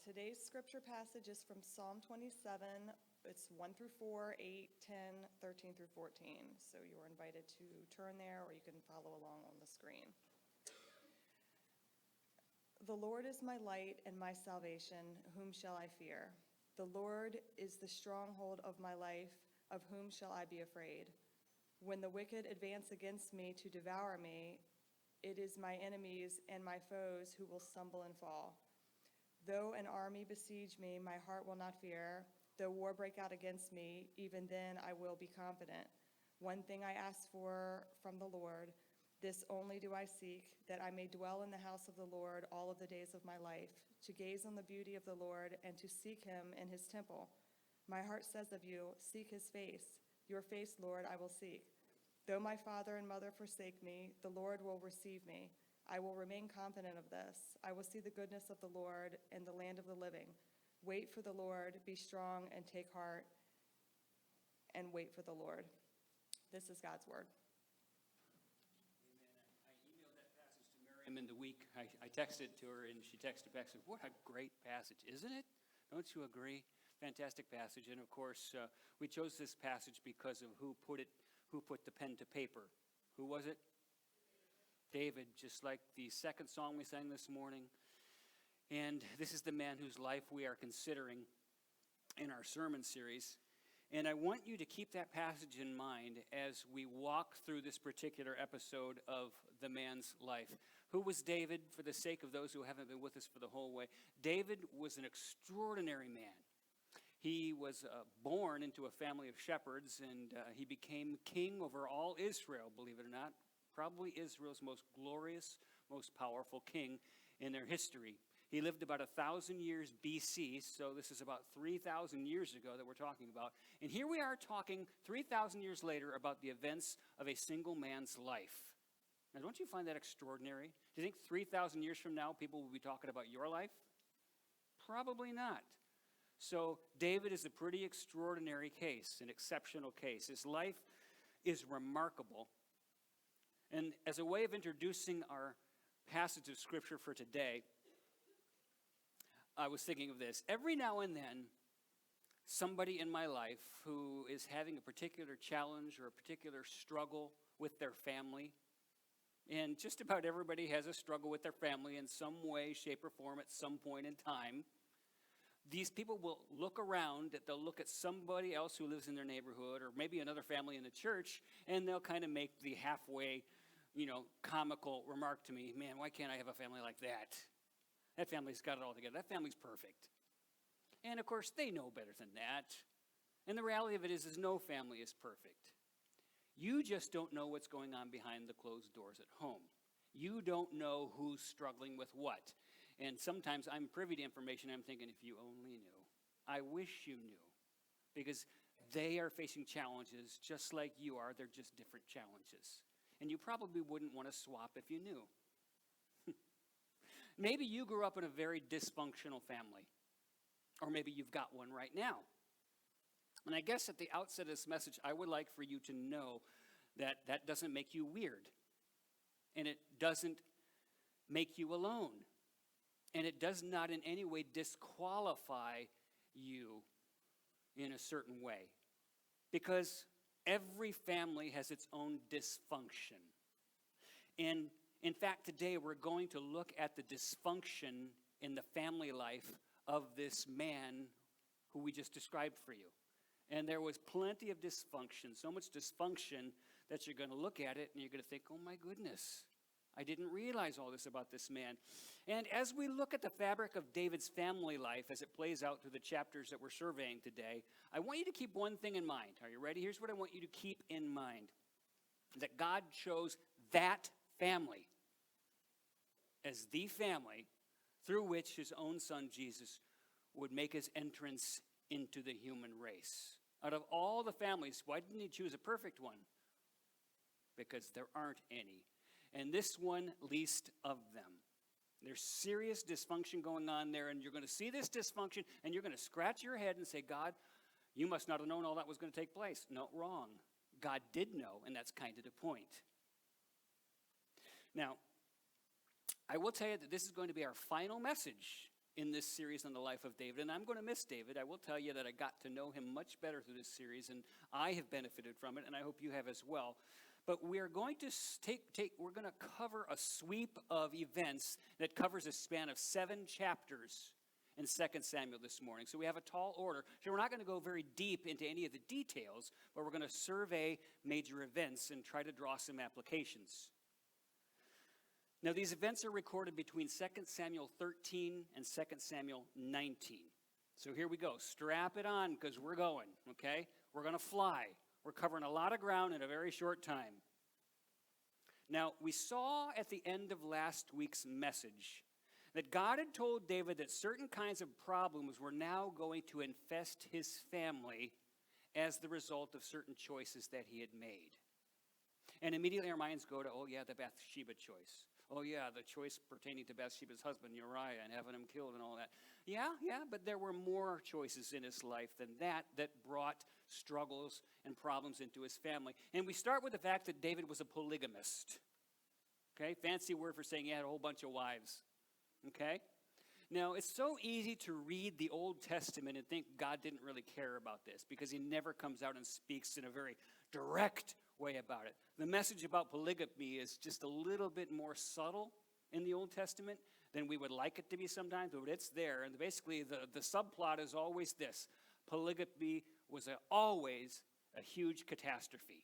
Today's scripture passage is from Psalm 27. It's 1 through 4, 8, 10, 13 through 14. So you are invited to turn there, or you can follow along on the screen. The Lord is my light and my salvation. Whom shall I fear? The Lord is the stronghold of my life. Of whom shall I be afraid? When the wicked advance against me to devour me, it is my enemies and my foes who will stumble and fall. Though an army besiege me, my heart will not fear. Though war break out against me, even then I will be confident. One thing I ask for from the Lord, this only do I seek, that I may dwell in the house of the Lord all of the days of my life, to gaze on the beauty of the Lord and to seek him in his temple. My heart says of you, seek his face. Your face, Lord, I will seek. Though my father and mother forsake me, the Lord will receive me. I will remain confident of this. I will see the goodness of the Lord in the land of the living. Wait for the Lord, be strong and take heart, and wait for the Lord. This is God's word. Amen. I emailed that passage to Miriam in the week. I texted to her, and she texted back, said, "What a great passage, isn't it? Don't you agree? Fantastic passage." And of course, we chose this passage because of who put the pen to paper. Who was it? David, just like the second song we sang this morning. And this is the man whose life we are considering in our sermon series. And I want you to keep that passage in mind as we walk through this particular episode of the man's life. Who was David, for the sake of those who haven't been with us for the whole way? David was an extraordinary man. He was born into a family of shepherds, and he became king over all Israel, believe it or not. Probably Israel's most glorious, most powerful king in their history. He lived about 1,000 years BC, so this is about 3,000 years ago that we're talking about. And here we are talking 3,000 years later about the events of a single man's life. Now, don't you find that extraordinary? Do you think 3,000 years from now people will be talking about your life? Probably not. So David is a pretty extraordinary case, an exceptional case. His life is remarkable. And as a way of introducing our passage of Scripture for today, I was thinking of this. Every now and then, somebody in my life who is having a particular challenge or a particular struggle with their family, and just about everybody has a struggle with their family in some way, shape, or form at some point in time, these people will look around, they'll look at somebody else who lives in their neighborhood or maybe another family in the church, and they'll kind of make the halfway, comical remark to me, "Man, why can't I have a family like that? That family's got it all together. That family's perfect." And of course, they know better than that. And the reality of it is no family is perfect. You just don't know what's going on behind the closed doors at home. You don't know who's struggling with what. And sometimes I'm privy to information, I'm thinking, if you only knew. I wish you knew. Because they are facing challenges just like you are. They're just different challenges. And you probably wouldn't want to swap if you knew. Maybe you grew up in a very dysfunctional family. Or maybe you've got one right now. And I guess at the outset of this message, I would like for you to know that that doesn't make you weird. And it doesn't make you alone. And it does not in any way disqualify you in a certain way. Because every family has its own dysfunction. And in fact, today we're going to look at the dysfunction in the family life of this man who we just described for you. And there was plenty of dysfunction, so much dysfunction that you're going to look at it and you're going to think, "Oh my goodness, I didn't realize all this about this man." And as we look at the fabric of David's family life as it plays out through the chapters that we're surveying today, I want you to keep one thing in mind. Are you ready? Here's what I want you to keep in mind. That God chose that family as the family through which his own son Jesus would make his entrance into the human race. Out of all the families, why didn't he choose a perfect one? Because there aren't any. And this one, least of them. There's serious dysfunction going on there, and you're going to see this dysfunction, and you're going to scratch your head and say, "God, you must not have known all that was going to take place." No, wrong. God did know, and that's kind of the point. Now, I will tell you that this is going to be our final message in this series on the life of David, and I'm going to miss David. I will tell you that I got to know him much better through this series, and I have benefited from it, and I hope you have as well. But we are going to we're going to cover a sweep of events that covers a span of 7 chapters in 2 Samuel this morning. So we have a tall order. So we're not going to go very deep into any of the details, but we're going to survey major events and try to draw some applications. Now, these events are recorded between 2 Samuel 13 and 2 Samuel 19. So here we go. Strap it on because we're going, okay? We're going to fly. We're covering a lot of ground in a very short time. Now, we saw at the end of last week's message that God had told David that certain kinds of problems were now going to infest his family as the result of certain choices that he had made. And immediately our minds go to, oh yeah, the Bathsheba choice. Oh yeah, the choice pertaining to Bathsheba's husband Uriah and having him killed and all that. Yeah, but there were more choices in his life than that brought struggles and problems into his family. And we start with the fact that David was a polygamist. Okay, fancy word for saying he had a whole bunch of wives. Okay? Now, it's so easy to read the Old Testament and think God didn't really care about this because he never comes out and speaks in a very direct way about it. The message about polygamy is just a little bit more subtle in the Old Testament than we would like it to be sometimes, but it's there. And basically, the subplot is always this. Polygamy was always a huge catastrophe.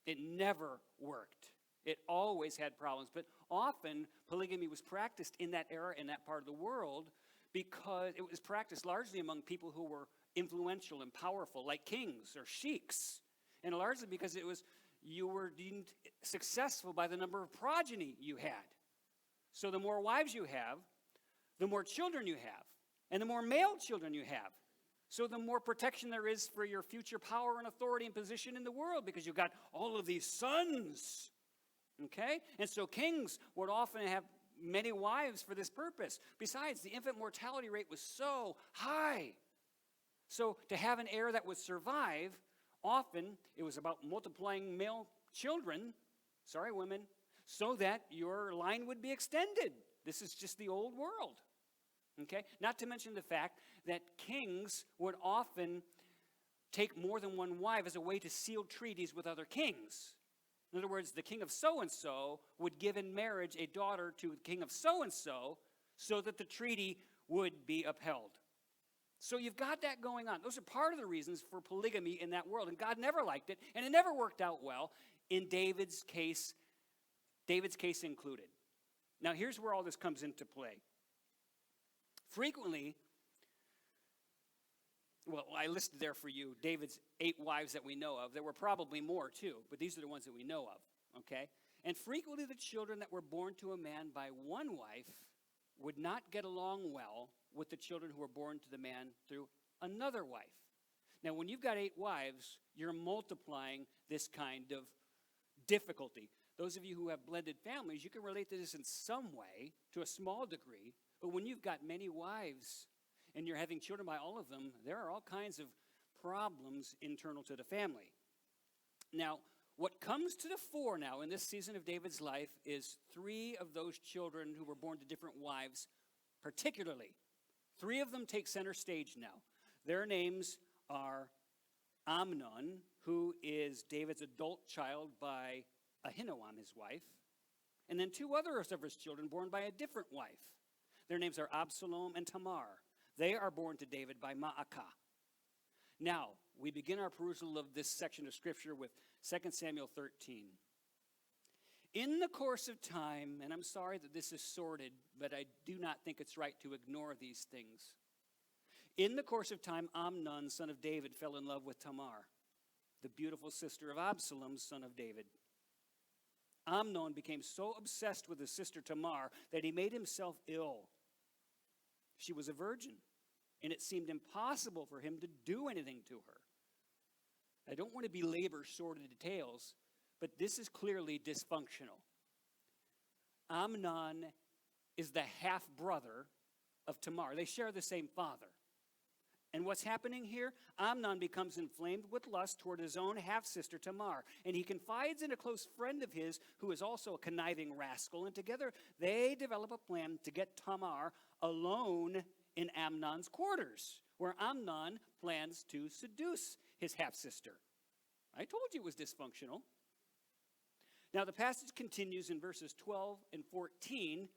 It never worked. It always had problems. But often, polygamy was practiced in that era, in that part of the world, because it was practiced largely among people who were influential and powerful, like kings or sheiks. And largely because you were deemed successful by the number of progeny you had. So the more wives you have, the more children you have, and the more male children you have. So the more protection there is for your future power and authority and position in the world because you've got all of these sons. Okay? And so kings would often have many wives for this purpose. Besides, the infant mortality rate was so high. So to have an heir that would survive, often it was about multiplying male children, sorry women, so that your line would be extended. This is just the old world. Okay? Not to mention the fact that kings would often take more than one wife as a way to seal treaties with other kings. In other words, the king of so-and-so would give in marriage a daughter to the king of so-and-so so that the treaty would be upheld. So you've got that going on. Those are part of the reasons for polygamy in that world. And God never liked it, and it never worked out well in David's case included. Now here's where all this comes into play. Frequently, well, I listed there for you David's 8 wives that we know of. There were probably more too, but these are the ones that we know of, okay? And frequently the children that were born to a man by one wife would not get along well with the children who were born to the man through another wife. Now, when you've got 8 wives, you're multiplying this kind of difficulty. Those of you who have blended families, you can relate to this in some way, to a small degree, but when you've got many wives and you're having children by all of them, there are all kinds of problems internal to the family. Now, what comes to the fore now in this season of David's life is 3 of those children who were born to different wives, particularly. 3 of them take center stage now. Their names are Amnon, who is David's adult child by Ahinoam, his wife, and then 2 others of his children born by a different wife. Their names are Absalom and Tamar. They are born to David by Maacah. Now, we begin our perusal of this section of Scripture with 2 Samuel 13. In the course of time, and I'm sorry that this is sordid, but I do not think it's right to ignore these things. In the course of time, Amnon, son of David, fell in love with Tamar, the beautiful sister of Absalom, son of David. Amnon became so obsessed with his sister Tamar that he made himself ill. She was a virgin, and it seemed impossible for him to do anything to her. I don't want to belabor sordid details, but this is clearly dysfunctional. Amnon is the half-brother of Tamar. They share the same father. And what's happening here? Amnon becomes inflamed with lust toward his own half-sister Tamar. And he confides in a close friend of his who is also a conniving rascal. And together they develop a plan to get Tamar alone in Amnon's quarters, where Amnon plans to seduce his half-sister. I told you it was dysfunctional. Now, the passage continues in verses 12 and 14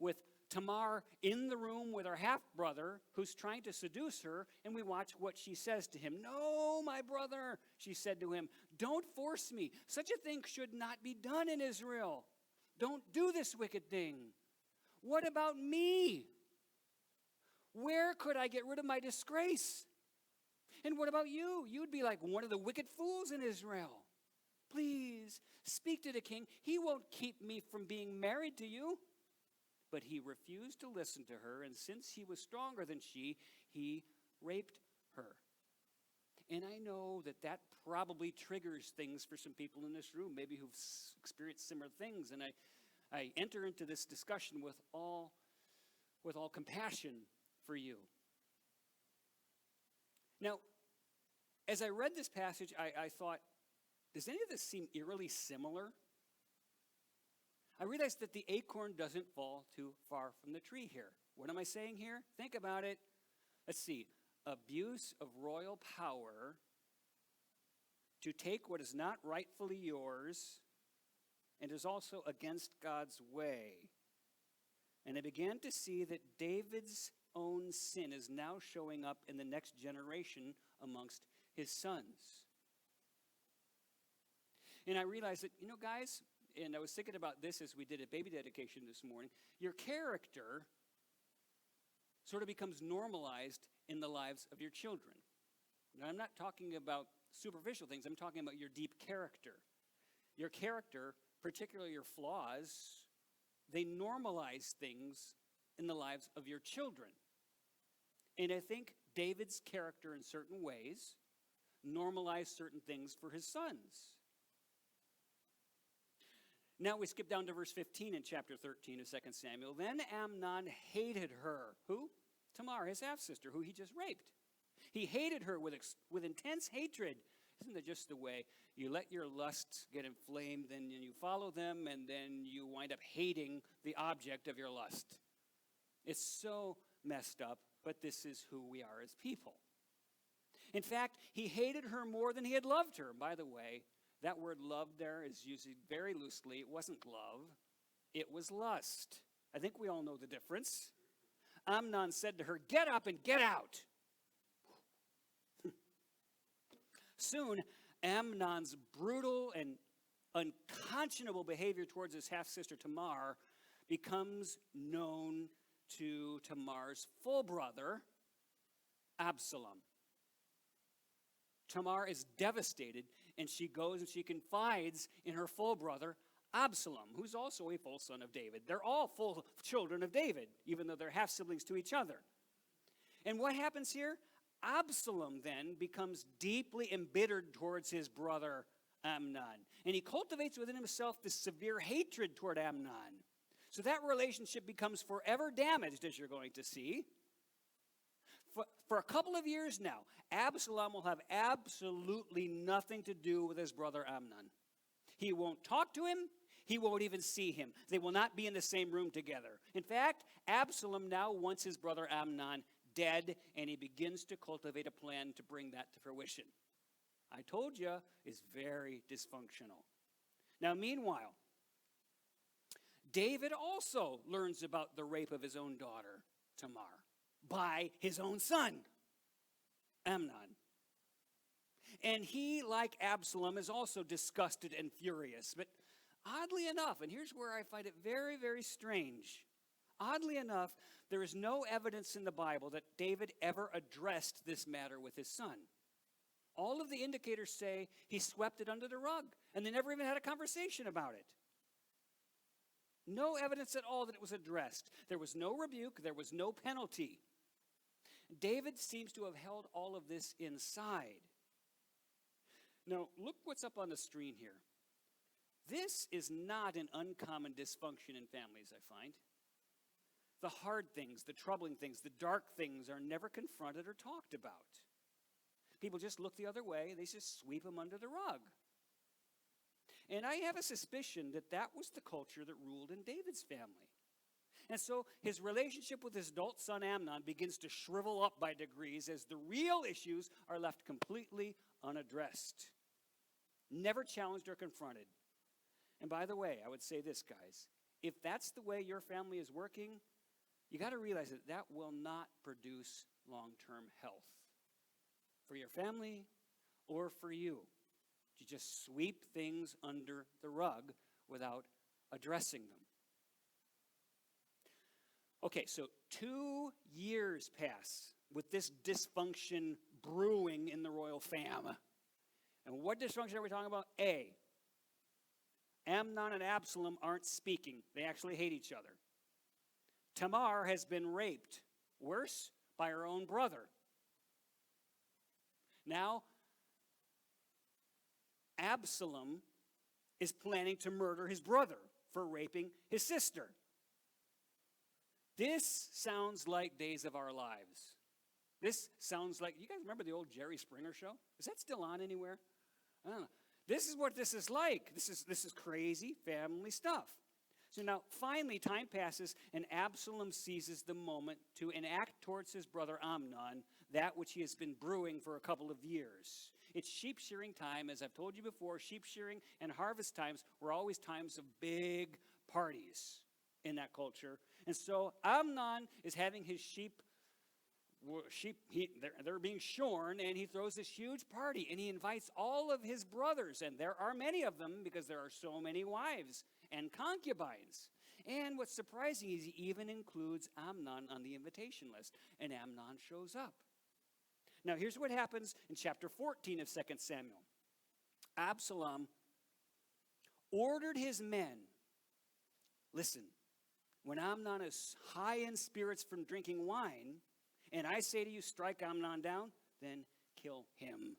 with Tamar in the room with her half-brother who's trying to seduce her, and we watch what she says to him. "No, my brother," she said to him, "don't force me. Such a thing should not be done in Israel. Don't do this wicked thing. What about me? Where could I get rid of my disgrace? And what about you? You'd be like one of the wicked fools in Israel. Please, speak to the king. He won't keep me from being married to you." But he refused to listen to her, and since he was stronger than she, he raped her. And I know that probably triggers things for some people in this room, maybe who've experienced similar things. And I enter into this discussion with all compassion for you. Now, as I read this passage, I thought, does any of this seem eerily similar? I realized that the acorn doesn't fall too far from the tree here. What am I saying here? Think about it. Let's see. Abuse of royal power to take what is not rightfully yours and is also against God's way. And I began to see that David's own sin is now showing up in the next generation amongst his sons. And I realized that, guys, and I was thinking about this as we did a baby dedication this morning, your character sort of becomes normalized in the lives of your children. Now, I'm not talking about superficial things. I'm talking about your deep character. Your character, particularly your flaws, they normalize things in the lives of your children. And I think David's character in certain ways normalized certain things for his sons. Now we skip down to verse 15 in chapter 13 of 2 Samuel. Then Amnon hated her. Who? Tamar, his half-sister, who he just raped. He hated her with intense hatred. Isn't that just the way you let your lusts get inflamed, then you follow them, and then you wind up hating the object of your lust? It's so messed up, but this is who we are as people. In fact, he hated her more than he had loved her. By the way, that word love there is used very loosely. It wasn't love, it was lust. I think we all know the difference. Amnon said to her, "Get up and get out." Soon, Amnon's brutal and unconscionable behavior towards his half-sister Tamar becomes known to Tamar's full brother, Absalom. Tamar is devastated, and she goes and she confides in her full brother, Absalom, who's also a full son of David. They're all full children of David, even though they're half-siblings to each other. And what happens here? Absalom then becomes deeply embittered towards his brother Amnon. And he cultivates within himself this severe hatred toward Amnon. So that relationship becomes forever damaged, as you're going to see. For a couple of years now, Absalom will have absolutely nothing to do with his brother Amnon. He won't talk to him. He won't even see him. They will not be in the same room together. In fact, Absalom now wants his brother Amnon dead, and he begins to cultivate a plan to bring that to fruition. I told you, it's very dysfunctional. Now, meanwhile, David also learns about the rape of his own daughter, Tamar, by his own son, Amnon. And he, like Absalom, is also disgusted and furious. But oddly enough, and here's where I find it very, very strange. Oddly enough, there is no evidence in the Bible that David ever addressed this matter with his son. All of the indicators say he swept it under the rug, and they never even had a conversation about it. No evidence at all that it was addressed. There was no rebuke. There was no penalty. David seems to have held all of this inside. Now, look what's up on the screen here. This is not an uncommon dysfunction in families, I find. The hard things, the troubling things, the dark things are never confronted or talked about. People just look the other way. They just sweep them under the rug. And I have a suspicion that that was the culture that ruled in David's family. And so his relationship with his adult son Amnon begins to shrivel up by degrees as the real issues are left completely unaddressed, never challenged or confronted. And by the way, I would say this, guys. If that's the way your family is working, you got to realize that that will not produce long-term health for your family or for you. You just sweep things under the rug without addressing them. Okay, so 2 years pass with this dysfunction brewing in the royal fam. And what dysfunction are we talking about? A, Amnon and Absalom aren't speaking. They actually hate each other. Tamar has been raped. Worse, by her own brother. Now, Absalom is planning to murder his brother for raping his sister. This sounds like Days of Our Lives. This sounds like, you guys remember the old Jerry Springer show? Is that still on anywhere? I don't know. This is what this is like. This is crazy family stuff. So now, finally, time passes, and Absalom seizes the moment to enact towards his brother Amnon that which he has been brewing for a couple of years. It's sheep shearing time. As I've told you before, sheep shearing and harvest times were always times of big parties in that culture. And so Amnon is having his sheep, they're being shorn, and he throws this huge party, and he invites all of his brothers, and there are many of them because there are so many wives and concubines. And what's surprising is he even includes Amnon on the invitation list, and Amnon shows up. Now, here's what happens in chapter 14 of 2 Samuel. Absalom ordered his men, listen, when Amnon is high in spirits from drinking wine, and I say to you, strike Amnon down, then kill him.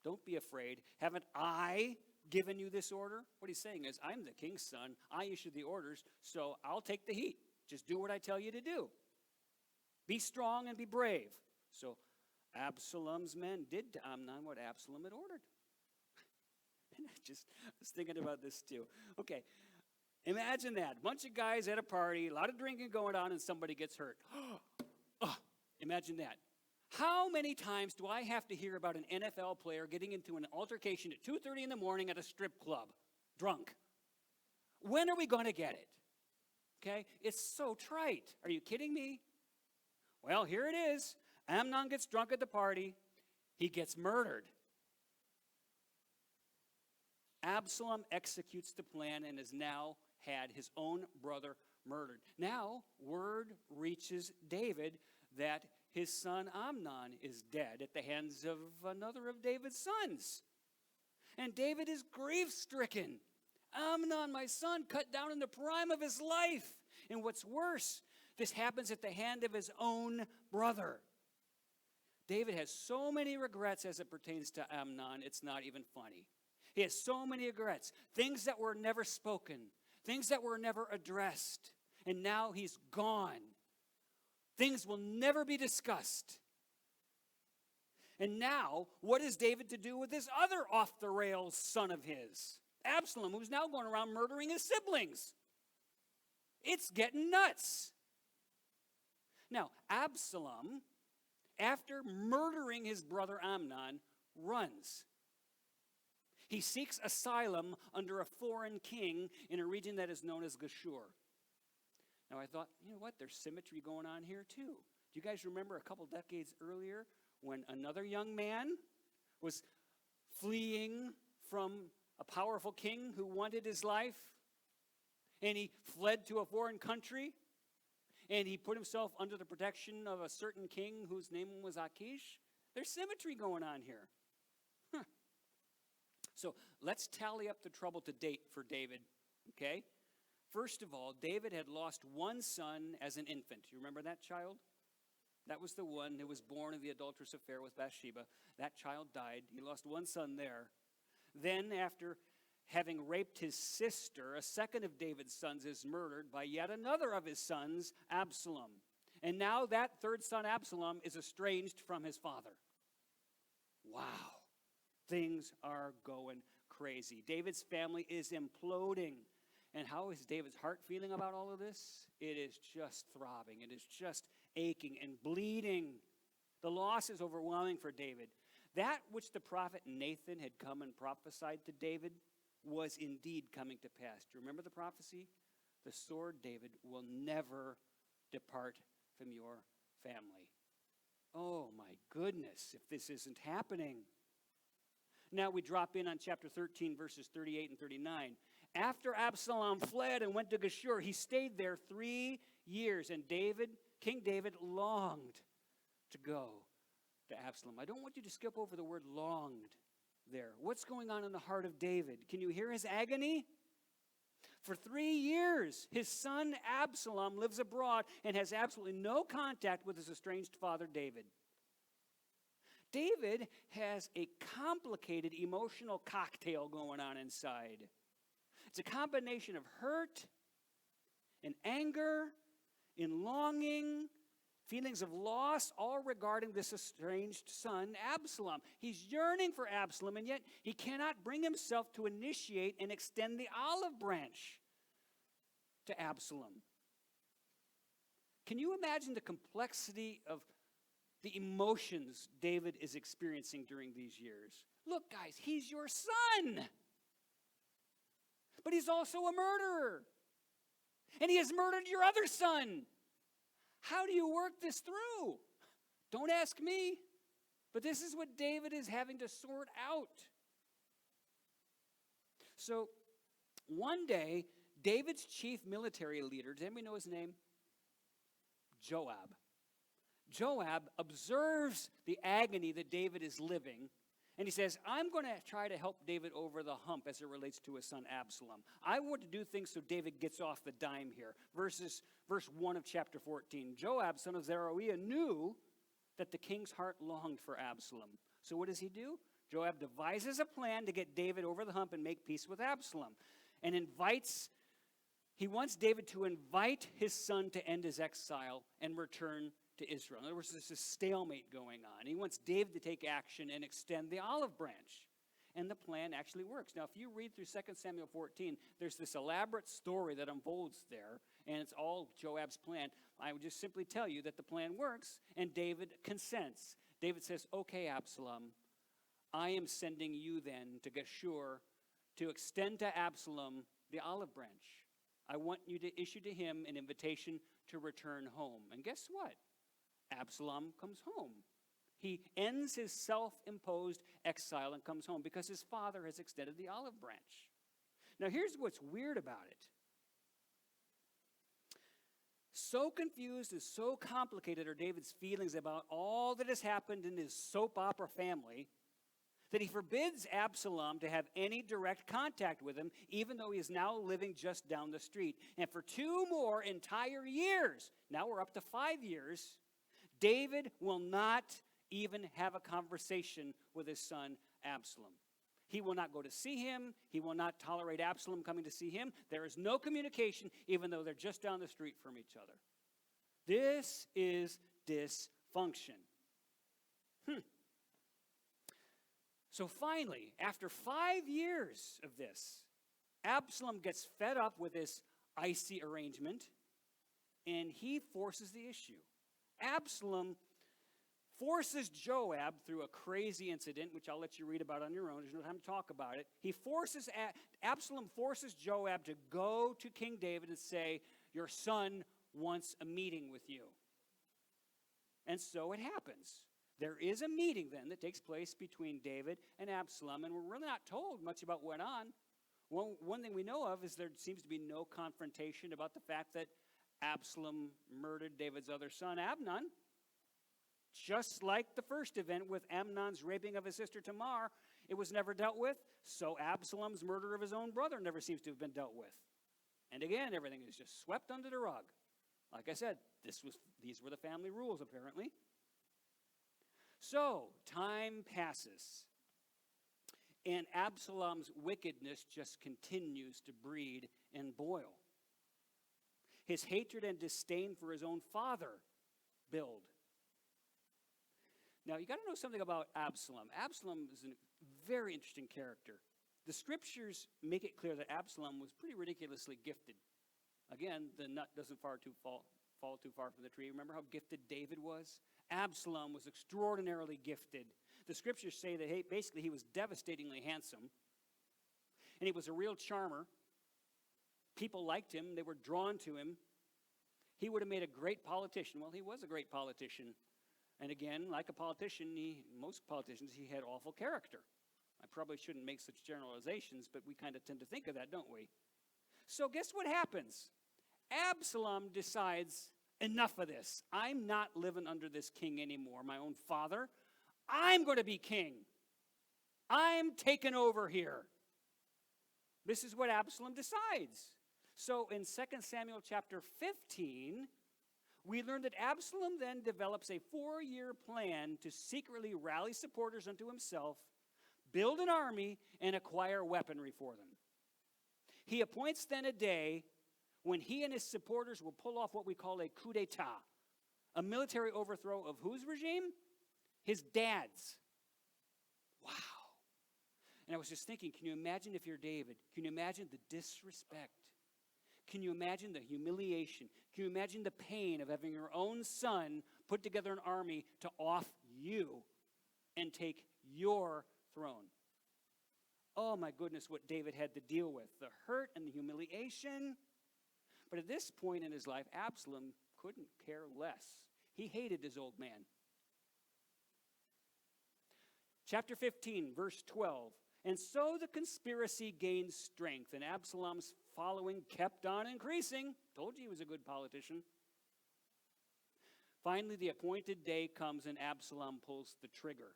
Don't be afraid. Haven't I given you this order? What he's saying is, I'm the king's son. I issued the orders, so I'll take the heat. Just do what I tell you to do. Be strong and be brave. So Absalom's men did to Amnon what Absalom had ordered. And I was thinking about this too. Okay, imagine that. A bunch of guys at a party, a lot of drinking going on, and somebody gets hurt. Oh, imagine that. How many times do I have to hear about an NFL player getting into an altercation at 2:30 in the morning at a strip club, drunk? When are we going to get it? Okay, it's so trite. Are you kidding me? Well, here it is. Amnon gets drunk at the party. He gets murdered. Absalom executes the plan and has now had his own brother murdered. Now, word reaches David that his son Amnon is dead at the hands of another of David's sons. And David is grief-stricken. Amnon, my son, cut down in the prime of his life. And what's worse, this happens at the hand of his own brother. David has so many regrets as it pertains to Amnon, it's not even funny. He has so many regrets, things that were never spoken, things that were never addressed. And now he's gone. Things will never be discussed. And now, what is David to do with this other off-the-rails son of his? Absalom, who's now going around murdering his siblings. It's getting nuts. Now, Absalom, after murdering his brother Amnon, runs. He seeks asylum under a foreign king in a region that is known as Geshur. Now I thought, you know what, there's symmetry going on here too. Do you guys remember a couple decades earlier when another young man was fleeing from a powerful king who wanted his life? And he fled to a foreign country? And he put himself under the protection of a certain king whose name was Achish? There's symmetry going on here. Huh. So let's tally up the trouble to date for David, okay? First of all, David had lost one son as an infant. You remember that child? That was the one who was born of the adulterous affair with Bathsheba. That child died. He lost one son there. Then, after having raped his sister, a second of David's sons is murdered by yet another of his sons, Absalom. And now that third son, Absalom, is estranged from his father. Wow. Things are going crazy. David's family is imploding. And how is David's heart feeling about all of this? It is just throbbing. It is just aching and bleeding. The loss is overwhelming for David. That which the prophet Nathan had come and prophesied to David was indeed coming to pass. Do you remember the prophecy? The sword, David, will never depart from your family. Oh my goodness, if this isn't happening. Now we drop in on chapter 13, verses 38 and 39. After Absalom fled and went to Geshur, he stayed there 3 years, and King David longed to go to Absalom. I don't want you to skip over the word longed there. What's going on in the heart of David? Can you hear his agony? For 3 years, his son Absalom lives abroad and has absolutely no contact with his estranged father David. David has a complicated emotional cocktail going on inside. It's a combination of hurt and anger and longing, feelings of loss, all regarding this estranged son, Absalom. He's yearning for Absalom, and yet he cannot bring himself to initiate and extend the olive branch to Absalom. Can you imagine the complexity of the emotions David is experiencing during these years? Look, guys, he's your son. But he's also a murderer. And he has murdered your other son. How do you work this through? Don't ask me. But this is what David is having to sort out. So, one day, David's chief military leader, does anybody know his name? Joab. Joab observes the agony that David is living, and he says, I'm going to try to help David over the hump as it relates to his son Absalom. I want to do things so David gets off the dime here. Verse 1 of chapter 14. Joab, son of Zeruiah, knew that the king's heart longed for Absalom. So what does he do? Joab devises a plan to get David over the hump and make peace with Absalom. And he wants David to invite his son to end his exile and return to Israel. In other words, there's a stalemate going on. He wants David to take action and extend the olive branch. And the plan actually works. Now, if you read through 2 Samuel 14, there's this elaborate story that unfolds there, and it's all Joab's plan. I would just simply tell you that the plan works, and David consents. David says, okay, Absalom, I am sending you then to Geshur to extend to Absalom the olive branch. I want you to issue to him an invitation to return home. And guess what? Absalom comes home. He ends his self-imposed exile and comes home because his father has extended the olive branch. Now, here's what's weird about it. So confused and so complicated are David's feelings about all that has happened in his soap opera family that he forbids Absalom to have any direct contact with him, even though he is now living just down the street. And for 2 more entire years, now we're up to 5 years, David will not even have a conversation with his son Absalom. He will not go to see him. He will not tolerate Absalom coming to see him. There is no communication, even though they're just down the street from each other. This is dysfunction. So finally, after 5 years of this, Absalom gets fed up with this icy arrangement, and he forces the issue. Absalom forces Joab through a crazy incident, which I'll let you read about on your own. There's no time to talk about it. Absalom forces Joab to go to King David and say, your son wants a meeting with you. And so it happens. There is a meeting then that takes place between David and Absalom, and we're really not told much about what went on. One thing we know of is there seems to be no confrontation about the fact that Absalom murdered David's other son, Amnon. Just like the first event with Amnon's raping of his sister Tamar, it was never dealt with, so Absalom's murder of his own brother never seems to have been dealt with. And again, everything is just swept under the rug. Like I said, these were the family rules, apparently. So, time passes, and Absalom's wickedness just continues to breed and boil. His hatred and disdain for his own father build. Now, you got to know something about Absalom. Absalom is a very interesting character. The scriptures make it clear that Absalom was pretty ridiculously gifted. Again, the nut doesn't fall too far from the tree. Remember how gifted David was? Absalom was extraordinarily gifted. The scriptures say that basically he was devastatingly handsome, and he was a real charmer. People liked him. They were drawn to him. He would have made a great politician. Well, he was a great politician. And again, like a politician, most politicians, he had awful character. I probably shouldn't make such generalizations, but we kind of tend to think of that, don't we? So guess what happens? Absalom decides, enough of this. I'm not living under this king anymore, my own father. I'm going to be king. I'm taking over here. This is what Absalom decides. So in 2 Samuel chapter 15, we learn that Absalom then develops a 4-year plan to secretly rally supporters unto himself, build an army, and acquire weaponry for them. He appoints then a day when he and his supporters will pull off what we call a coup d'etat, a military overthrow of whose regime? His dad's. Wow. And I was just thinking, can you imagine if you're David? Can you imagine the disrespect? Can you imagine the humiliation? Can you imagine the pain of having your own son put together an army to off you and take your throne? Oh my goodness, what David had to deal with. The hurt and the humiliation. But at this point in his life, Absalom couldn't care less. He hated his old man. Chapter 15, verse 12. And so the conspiracy gained strength, and Absalom's following kept on increasing. Told you he was a good politician. Finally, the appointed day comes, and Absalom pulls the trigger.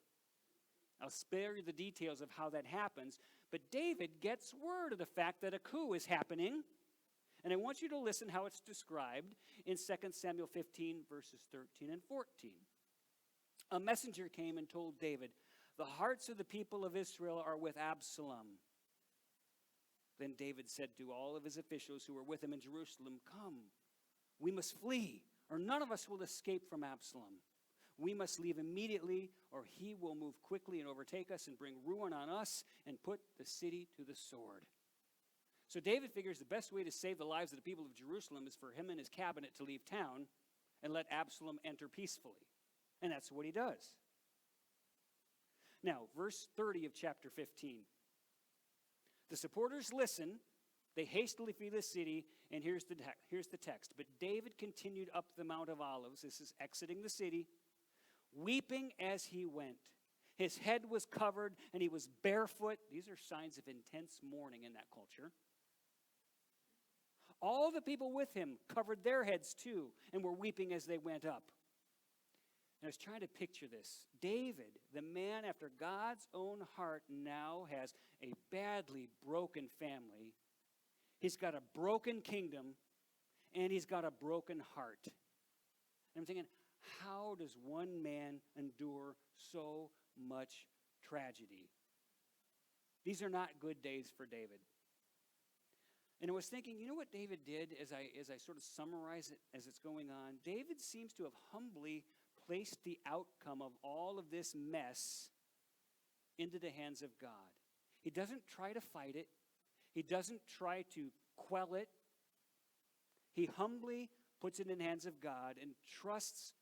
I'll spare you the details of how that happens, but David gets word of the fact that a coup is happening. And I want you to listen how it's described in 2 Samuel 15, verses 13 and 14. A messenger came and told David, "The hearts of the people of Israel are with Absalom." Then David said to all of his officials who were with him in Jerusalem, "Come, we must flee, or none of us will escape from Absalom. We must leave immediately, or he will move quickly and overtake us and bring ruin on us and put the city to the sword." So David figures the best way to save the lives of the people of Jerusalem is for him and his cabinet to leave town and let Absalom enter peacefully. And that's what he does. Now, verse 30 of chapter 15. The supporters listen, they hastily flee the city, and here's the text. But David continued up the Mount of Olives, this is exiting the city, weeping as he went. His head was covered, and he was barefoot. These are signs of intense mourning in that culture. All the people with him covered their heads too, and were weeping as they went up. And I was trying to picture this. David, the man after God's own heart, now has a badly broken family. He's got a broken kingdom, and he's got a broken heart. And I'm thinking, how does one man endure so much tragedy? These are not good days for David. And I was thinking, you know what David did as I sort of summarize it as it's going on? David seems to have humbly placed the outcome of all of this mess into the hands of God. He doesn't try to fight it. He doesn't try to quell it. He humbly puts it in the hands of God and trusts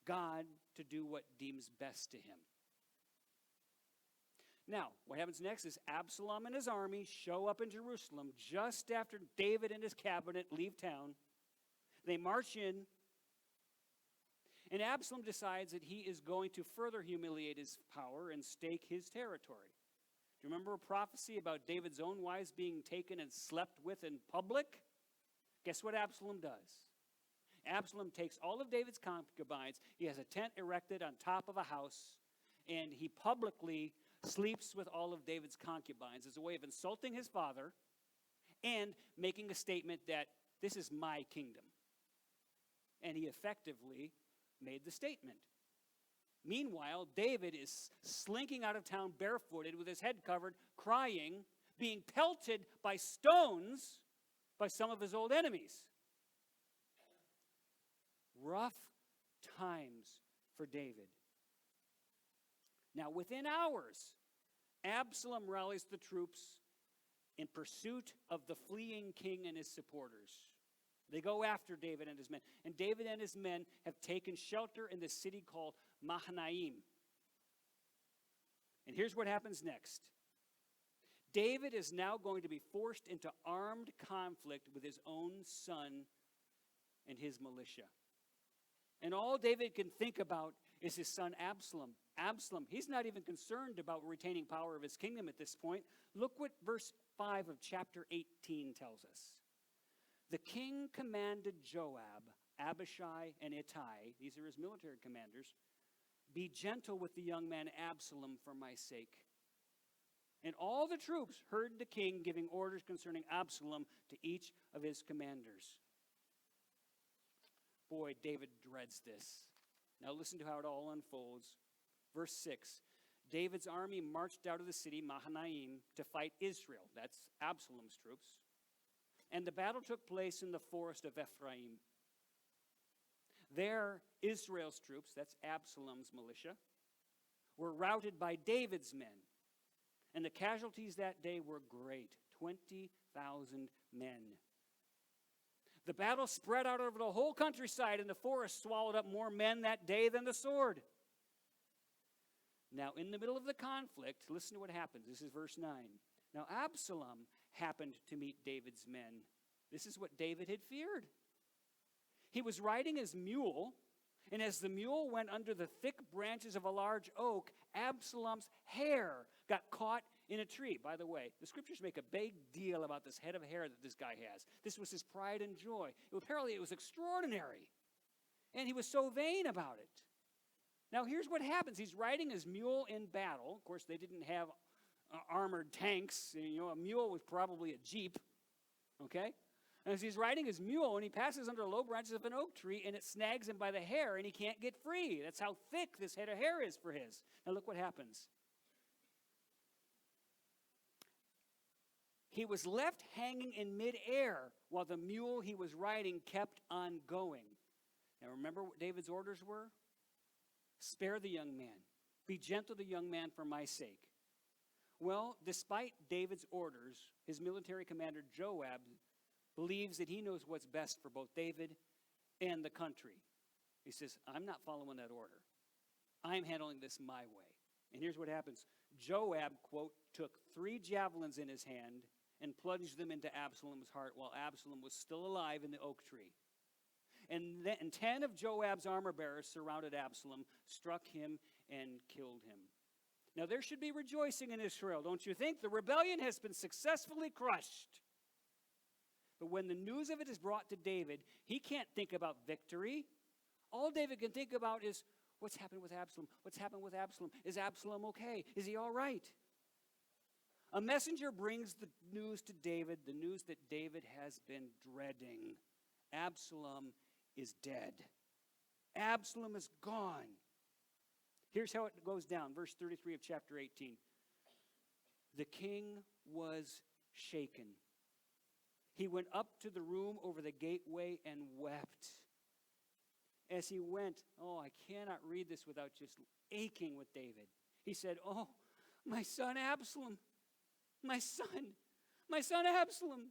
God to do what deems best to him. Now, what happens next is Absalom and his army show up in Jerusalem just after David and his cabinet leave town. They march in, and Absalom decides that he is going to further humiliate his power and stake his territory. Do you remember a prophecy about David's own wives being taken and slept with in public? Guess what Absalom does? Absalom takes all of David's concubines. He has a tent erected on top of a house, and he publicly sleeps with all of David's concubines as a way of insulting his father and making a statement that this is my kingdom. And he effectively made the statement. Meanwhile, David is slinking out of town barefooted with his head covered, crying, being pelted by stones by some of his old enemies. Rough times for David. Now, within hours, Absalom rallies the troops in pursuit of the fleeing king and his supporters. They go after David and his men. And David and his men have taken shelter in the city called Mahanaim. And here's what happens next. David is now going to be forced into armed conflict with his own son and his militia. And all David can think about is his son Absalom. Absalom, he's not even concerned about retaining power of his kingdom at this point. Look what verse 5 of chapter 18 tells us. The king commanded Joab, Abishai, and Ittai, these are his military commanders, be gentle with the young man Absalom for my sake. And all the troops heard the king giving orders concerning Absalom to each of his commanders. Boy, David dreads this. Now listen to how it all unfolds. Verse 6, David's army marched out of the city, Mahanaim, to fight Israel. That's Absalom's troops. And the battle took place in the forest of Ephraim. There, Israel's troops, that's Absalom's militia, were routed by David's men. And the casualties that day were great, 20,000 men. The battle spread out over the whole countryside, and the forest swallowed up more men that day than the sword. Now, in the middle of the conflict, listen to what happens. This is verse 9. Now, Absalom happened to meet David's men. This is what David had feared. He was riding his mule, and as the mule went under the thick branches of a large oak, Absalom's hair got caught in a tree. By the way, the scriptures make a big deal about this head of hair that this guy has. This was his pride and joy. Apparently, it was extraordinary, and he was so vain about it. Now, here's what happens. He's riding his mule in battle. Of course, they didn't have armored tanks. You know, a mule was probably a jeep, okay? And as he's riding his mule, and he passes under the low branches of an oak tree, and it snags him by the hair, and he can't get free. That's how thick this head of hair is for his. Now, look what happens. He was left hanging in midair while the mule he was riding kept on going. Now, remember what David's orders were? Spare the young man. Be gentle to the young man for my sake. Well, despite David's orders, his military commander Joab believes that he knows what's best for both David and the country. He says, I'm not following that order. I'm handling this my way. And here's what happens. Joab, quote, took 3 javelins in his hand and plunged them into Absalom's heart while Absalom was still alive in the oak tree. And 10 of Joab's armor bearers surrounded Absalom, struck him, and killed him. Now there should be rejoicing in Israel, don't you think? The rebellion has been successfully crushed. But when the news of it is brought to David, he can't think about victory. All David can think about is, what's happened with Absalom? What's happened with Absalom? Is Absalom okay? Is he all right? A messenger brings the news to David, the news that David has been dreading. Absalom is dead. Absalom is gone. Here's how it goes down, verse 33 of chapter 18. The king was shaken. He went up to the room over the gateway and wept. As he went, I cannot read this without just aching with David. He said, oh, my son Absalom, my son Absalom.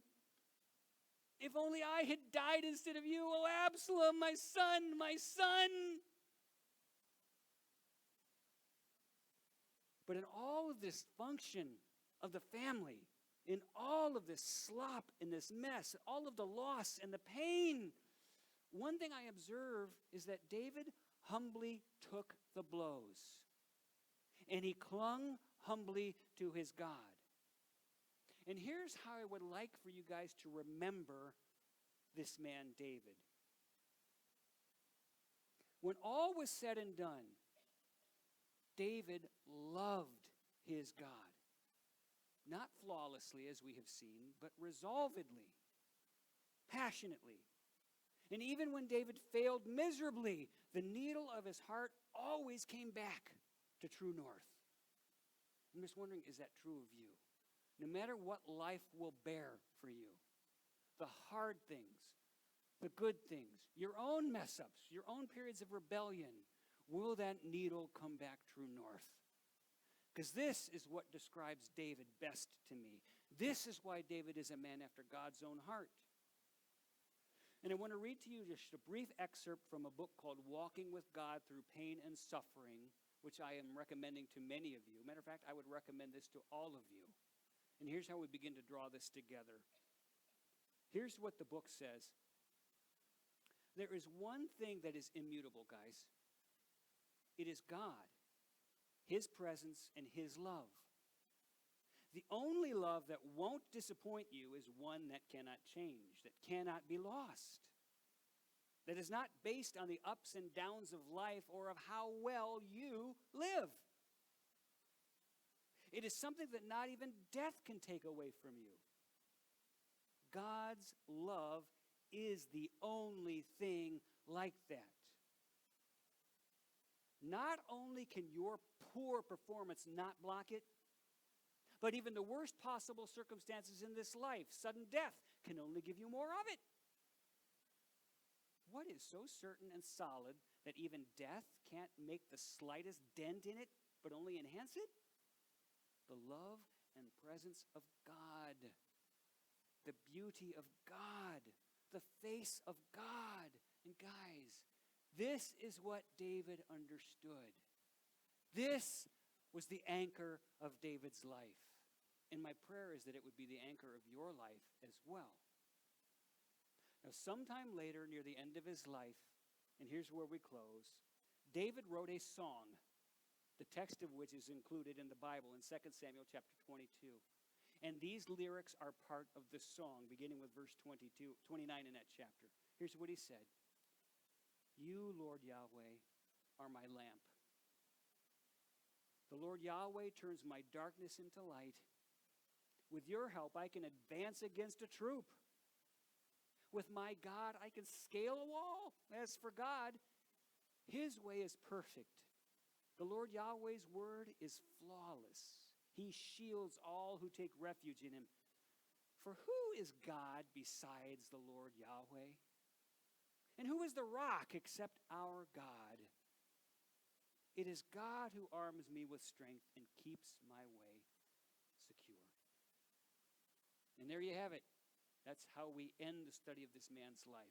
If only I had died instead of you, oh Absalom, my son, my son. But in all of this function of the family, in all of this slop and this mess, all of the loss and the pain, one thing I observe is that David humbly took the blows. And he clung humbly to his God. And here's how I would like for you guys to remember this man, David. When all was said and done, David loved his God. Not flawlessly, as we have seen, but resolvedly, passionately. And even when David failed miserably, the needle of his heart always came back to true north. I'm just wondering, is that true of you? No matter what life will bear for you, the hard things, the good things, your own mess-ups, your own periods of rebellion, will that needle come back true north? Because this is what describes David best to me. This is why David is a man after God's own heart. And I want to read to you just a brief excerpt from a book called Walking with God Through Pain and Suffering, which I am recommending to many of you. Matter of fact, I would recommend this to all of you. And here's how we begin to draw this together. Here's what the book says. There is one thing that is immutable, guys. It is God, His presence, and His love. The only love that won't disappoint you is one that cannot change, that cannot be lost, that is not based on the ups and downs of life or of how well you live. It is something that not even death can take away from you. God's love is the only thing like that. Not only can your poor performance not block it, but even the worst possible circumstances in this life, sudden death, can only give you more of it. What is so certain and solid that even death can't make the slightest dent in it, but only enhance it? The love and presence of God, the beauty of God, the face of God. And guys, this is what David understood. This was the anchor of David's life. And my prayer is that it would be the anchor of your life as well. Now, sometime later, near the end of his life, and here's where we close, David wrote a song, the text of which is included in the Bible in 2 Samuel chapter 22. And these lyrics are part of the song, beginning with verse 29 in that chapter. Here's what he said. You, Lord Yahweh, are my lamp. The Lord Yahweh turns my darkness into light. With your help, I can advance against a troop. With my God, I can scale a wall. As for God, His way is perfect. The Lord Yahweh's word is flawless. He shields all who take refuge in Him. For who is God besides the Lord Yahweh? And who is the rock except our God? It is God who arms me with strength and keeps my way secure. And there you have it. That's how we end the study of this man's life.